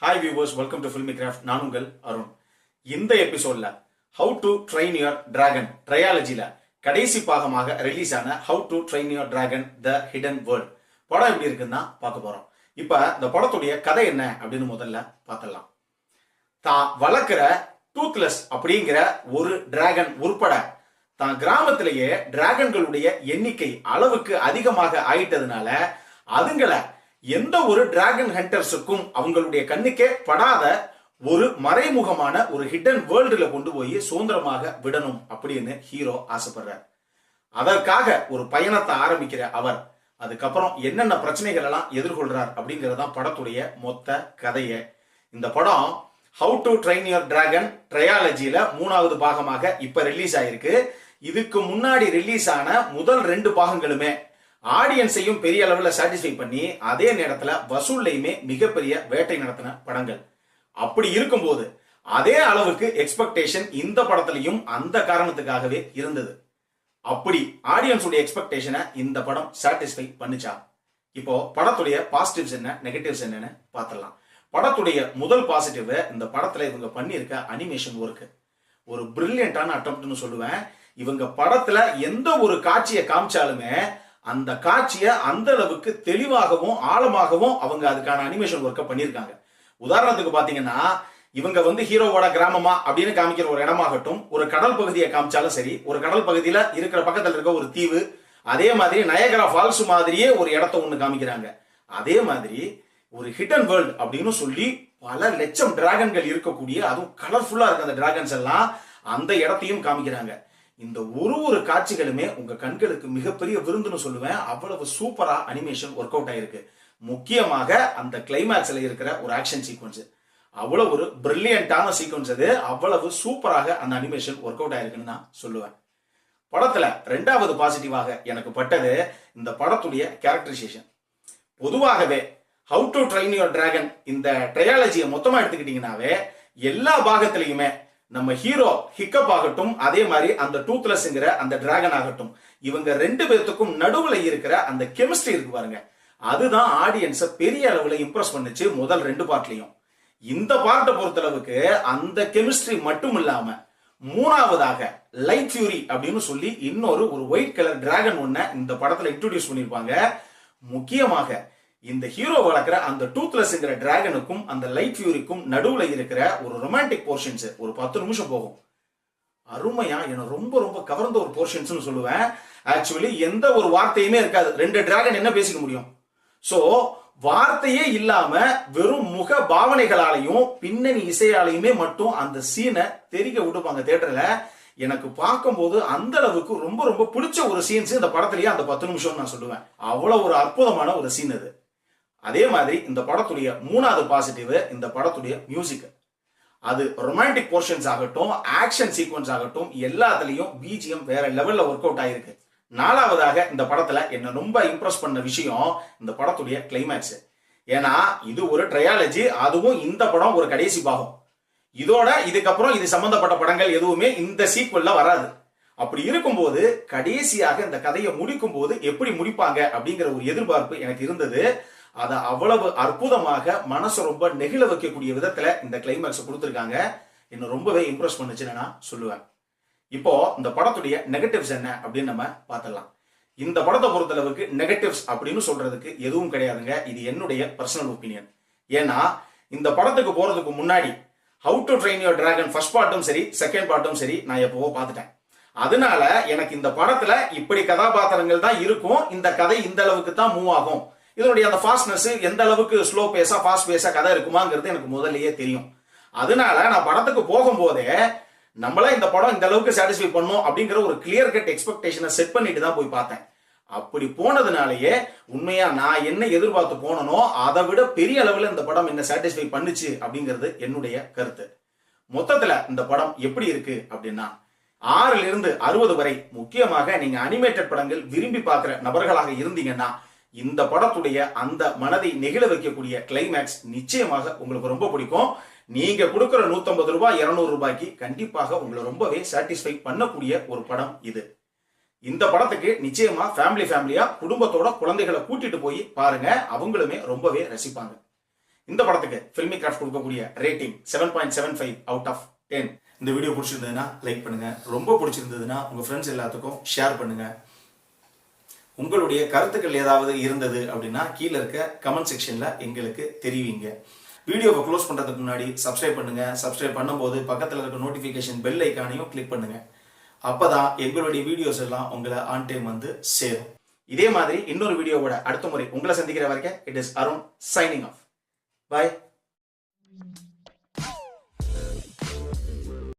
Hi viewers, welcome to Filmi Craft. நான் உங்கள் அருண். இந்த எபிசோட்ல How to Train Your Dragon ட்ரையாலஜில கடைசி பாகமாக ரிலீஸ் ஆன How to Train Your Dragon The Hidden World படம் எப்படி இருக்குன்னு பார்க்க போறோம். இப்ப இந்த படத்துடைய கதை என்ன அப்படின்னு முதல்ல பார்த்தலாம். தான் வளர்க்கிற டூத்லெஸ் அப்படிங்கிற ஒரு டிராகன் உட்பட தான் கிராமத்திலேயே டிராகன்களுடைய எண்ணிக்கை அளவுக்கு அதிகமாக ஆயிட்டதுனால அதுங்களை எந்த ஒரு டிராகன் ஹண்டர்ஸுக்கும் அவங்களுடைய கண்ணுக்கே படாத ஒரு மறைமுகமான ஒரு ஹிடன் வேர்ல்டுல கொண்டு போய் சுதந்திரமாக விடணும் அப்படின்னு ஹீரோ ஆசைப்படுறார். அதற்காக ஒரு பயணத்தை ஆரம்பிக்கிற அவர் அதுக்கப்புறம் என்னென்ன பிரச்சனைகள் எல்லாம் எதிர்கொள்றார் அப்படிங்கறதான் படத்துடைய மொத்த கதையே. இந்த படம் How to Train Your Dragon ட்ரையாலஜில 3வது பாகமாக இப்ப ரிலீஸ் ஆயிருக்கு. இதுக்கு முன்னாடி ரிலீஸ் ஆன முதல் 2 பாகங்களுமே ஆடியன்ஸையும் பெரிய அளவுல சாட்டிஸ்ஃபை பண்ணி அதே நேரத்துல வசூல்லையுமே மிகப்பெரிய வேட்டை நடத்தின படங்கள். அப்படி இருக்கும்போது அதே அளவுக்கு எக்ஸ்பெக்டேஷன் இந்த படத்திலையும் அந்த காரணத்துக்காகவே இருந்தது. அப்படி ஆடியன்ஸ் உடைய எக்ஸ்பெக்டேஷனை இந்த படம் சாட்டிஸ்ஃபை பண்ணுச்சா? இப்போ படத்துடைய பாசிட்டிவ்ஸ் என்ன, நெகட்டிவ்ஸ் என்னன்னு பார்த்தலாம். படத்துடைய முதல் பாசிட்டிவ், இந்த படத்துல இவங்க பண்ணியிருக்க அனிமேஷன் ஒர்க் ஒரு பிரில்லியண்டான அட்டம்ப்ட்னு சொல்லுவேன். இவங்க படத்துல எந்த ஒரு காட்சியை காமிச்சாலுமே அந்த காட்சியை அந்த அளவுக்கு தெளிவாகவும் ஆழமாகவும் அவங்க அதுக்கான அனிமேஷன் ஒர்க்கை பண்ணியிருக்காங்க. உதாரணத்துக்கு பாத்தீங்கன்னா, இவங்க ஹீரோவோட கிராமமா அப்படின்னு காமிக்கிற ஒரு இடமாகட்டும், ஒரு கடல் பகுதியை காமிச்சாலும் சரி, ஒரு கடல் பகுதியில இருக்கிற பக்கத்துல இருக்க ஒரு தீவு, அதே மாதிரி நயகரா ஃபால்ஸ் மாதிரியே ஒரு இடத்த ஒண்ணு காமிக்கிறாங்க. அதே மாதிரி ஒரு ஹிடன் வேர்ல்ட் அப்படின்னு சொல்லி பல லட்சம் டிராகன்கள் இருக்கக்கூடிய, அதுவும் கலர்ஃபுல்லா இருக்க அந்த டிராகன்ஸ் எல்லாம் அந்த இடத்தையும் காமிக்கிறாங்க. இந்த ஒரு காட்சிகளுமே உங்க கண்களுக்கு மிகப்பெரிய விருந்துன்னு சொல்லுவேன். அவ்வளவு சூப்பரா அனிமேஷன் ஒர்க் அவுட் ஆயிருக்கு. முக்கியமாக அந்த கிளைமேக்ஸ்ல இருக்கிற ஒரு ஆக்ஷன் சீக்வன்ஸ் அவ்வளவு ஒரு பிரில்லியண்டான சீக்வன்ஸ். அது அவ்வளவு சூப்பராக அந்த அனிமேஷன் ஒர்க் அவுட் ஆயிருக்குன்னு நான் சொல்லுவேன். படத்துல 2வது பாசிட்டிவாக எனக்கு பட்டது இந்த படத்துடைய கேரக்டரைசேஷன். பொதுவாகவே how to Train Your dragon இந்த ட்ரையாலஜியை மொத்தமா எடுத்துக்கிட்டீங்கன்னாவே எல்லா பாகத்திலையுமே நம்ம ஹீரோ ஹிக்கப் ஆகட்டும், அதே மாதிரி அந்த டூத்லெஸ்ங்கிற அந்த டிராகன் ஆகட்டும், இவங்க 2 பேர்த்துக்கும் நடுவுல இருக்கிற அந்த கெமிஸ்ட்ரி இருக்கு பாருங்க, அதுதான் ஆடியன்ஸை பெரிய அளவுல இம்ப்ரெஸ் பண்ணுச்சு முதல் 2 பார்ட்லயும். இந்த பார்ட்டை பொறுத்தளவுக்கு அந்த கெமிஸ்ட்ரி மட்டும் இல்லாம 3வதாக லைட் ஃபியூரி அப்படின்னு சொல்லி இன்னொரு ஒயிட் கலர் டிராகன் ஒன்ன இந்த படத்துல இன்ட்ரோடியூஸ் பண்ணிருப்பாங்க. முக்கியமாக இந்த ஹீரோ வளர்க்கிற அந்த டூத்லெஸ்ங்கிற டிராகனுக்கும் அந்த லைட் ஃபியூரிக்கும் நடுவுல இருக்கிற ஒரு ரொமான்டிக் போர்ஷன்ஸ் ஒரு 10 நிமிஷம் போகும். அருமையா எனக்கு ரொம்ப கவர்ந்த ஒரு போர்ஷன்ஸ் சொல்லுவேன். ஆக்சுவலி எந்த ஒரு வார்த்தையுமே இருக்காது. 2 டிராகன் என்ன பேசிக்க முடியும்? சோ வார்த்தையே இல்லாம வெறும் முக பாவனைகளாலையும் பின்னணி இசையாலையுமே மட்டும் அந்த சீனை தெரிக்க விடுப்பாங்க தியேட்டர்ல. எனக்கு பார்க்கும்போது அந்த அளவுக்கு ரொம்ப பிடிச்ச ஒரு சீன்ஸ் இந்த படத்திலேயே அந்த 10 நிமிஷம் நான் சொல்லுவேன். அவ்வளவு ஒரு அற்புதமான ஒரு சீன் அது. அதே மாதிரி இந்த படத்துடைய 3வது பாசிட்டிவ் இந்த படத்துடைய மியூசிக். அது ரொமான்டிக் போர்ஷன்ஸ் ஆகட்டும், ஆக்ஷன் சீக்வன்ஸ் ஆகட்டும், எல்லாத்துலயும் பிஜிஎம் வேற லெவல்ல ஒர்க் அவுட் ஆயிருக்கு. 4வதாக இந்த படத்துல என்ன ரொம்ப இம்ப்ரெஸ் பண்ண விஷயம் இந்த படத்துடைய கிளைமேக்ஸ். ஏன்னா இது ஒரு ட்ரையாலஜி, அதுவும் இந்த படம் ஒரு கடைசி பாகம். இதோட இதுக்கப்புறம் இது சம்பந்தப்பட்ட படங்கள் எதுவுமே இந்த சீக்வல்ல வராது. அப்படி இருக்கும்போது கடைசியாக இந்த கதையை முடிக்கும் போது எப்படி முடிப்பாங்க அப்படிங்கிற ஒரு எதிர்பார்ப்பு எனக்கு இருந்தது. அதை அவ்வளவு அற்புதமாக மனசை ரொம்ப நெகிழ வைக்கக்கூடிய விதத்துல இந்த கிளைமேக்ஸ் கொடுத்திருக்காங்க. இன்னும் ரொம்பவே இம்ப்ரெஸ் பண்ணுச்சுன்னு நான் சொல்லுவேன். இப்போ இந்த படத்துடைய நெகட்டிவ்ஸ் என்ன அப்படின்னு நம்ம பார்த்தலாம். இந்த படத்தை பொறுத்தளவுக்கு நெகட்டிவ்ஸ் அப்படின்னு சொல்றதுக்கு எதுவும் கிடையாதுங்க. இது என்னுடைய பர்சனல் ஒப்பீனியன். ஏன்னா இந்த படத்துக்கு போறதுக்கு முன்னாடி How to Train Your Dragon first பார்ட்டும் சரி, செகண்ட் பார்ட்டும் சரி நான் எப்பவோ பார்த்துட்டேன். அதனால எனக்கு இந்த படத்துல இப்படி கதாபாத்திரங்கள் தான் இருக்கும், இந்த கதை இந்த அளவுக்கு தான் மூவ் ஆகும், இதனுடைய அந்த ஃபாஸ்ட்னஸ் எந்த அளவுக்கு ஸ்லோ பேஸா ஃபாஸ்ட் பேஸா கதை இருக்குமாங்கிறது எனக்கு முதல்லயே தெரியும். அதனால நான் படத்துக்கு போகும்போதே நம்மள இந்த படம் இந்த அளவுக்கு சாட்டிஸ்ஃபை பண்ணும் அப்படிங்கிற ஒரு கிளியர் கட் எக்ஸ்பெக்டேஷனை செட் பண்ணிட்டு தான் போய் பார்த்தேன். அப்படி போனதுனாலயே உண்மையா நான் என்ன எதிர்பார்த்து போனனோ அதை விட பெரிய அளவுல இந்த படம் என்ன சாட்டிஸ்ஃபை பண்ணுச்சு அப்படிங்கிறது என்னுடைய கருத்து. மொத்தத்துல இந்த படம் எப்படி இருக்கு அப்படின்னா 6ல் இருந்து 60 வரை, முக்கியமாக நீங்க அனிமேட்டட் படங்கள் விரும்பி பார்க்கிற நபர்களாக இருந்தீங்கன்னா இந்த படத்துடைய அந்த மனதை நெகிழ வைக்கக்கூடிய கிளைமேக்ஸ் நிச்சயமாக உங்களுக்கு ரொம்ப பிடிக்கும். நீங்க கொடுக்கிற 150 ரூபாய் 200 ரூபாய்க்கு கண்டிப்பாக உங்களை ரொம்பவே சாட்டிஸ்ஃபை பண்ணக்கூடிய ஒரு படம் இது. இந்த படத்துக்கு நிச்சயமா ஃபேமிலியா குடும்பத்தோட குழந்தைகளை கூட்டிட்டு போய் பாருங்க, அவங்களுமே ரொம்பவே ரசிப்பாங்க. இந்த படத்துக்கு ஃபில்மி கிராஃப்ட் கொடுக்கக்கூடிய ரேட்டிங் 7.75 அவுட் ஆஃப் 10. இந்த வீடியோ பிடிச்சிருந்ததுன்னா லைக் பண்ணுங்க, ரொம்ப பிடிச்சிருந்ததுன்னா உங்க ஃப்ரெண்ட்ஸ் எல்லாத்துக்கும் ஷேர் பண்ணுங்க. உங்களுடைய கருத்துக்கள் ஏதாவது இருந்தது அப்படின்னா கீழே இருக்க கமெண்ட் செக்ஷன்ல எங்களுக்கு தெரிவிங்க. வீடியோவை க்ளோஸ் பண்றதுக்கு முன்னாடி சப்ஸ்கிரைப் பண்ணுங்க. சப்ஸ்கிரைப் பண்ணும்போது பக்கத்தில் இருக்க நோட்டிஃபிகேஷன் பெல் ஐக்கானையும் கிளிக் பண்ணுங்க. அப்பதான் எங்களுடைய வீடியோஸ் எல்லாம் உங்களை ஆன் டைம் வந்து சேரும். இதே மாதிரி இன்னொரு வீடியோவோட அடுத்த முறை உங்களை சந்திக்கிற வரைக்கும் it is Arun signing off. Bye.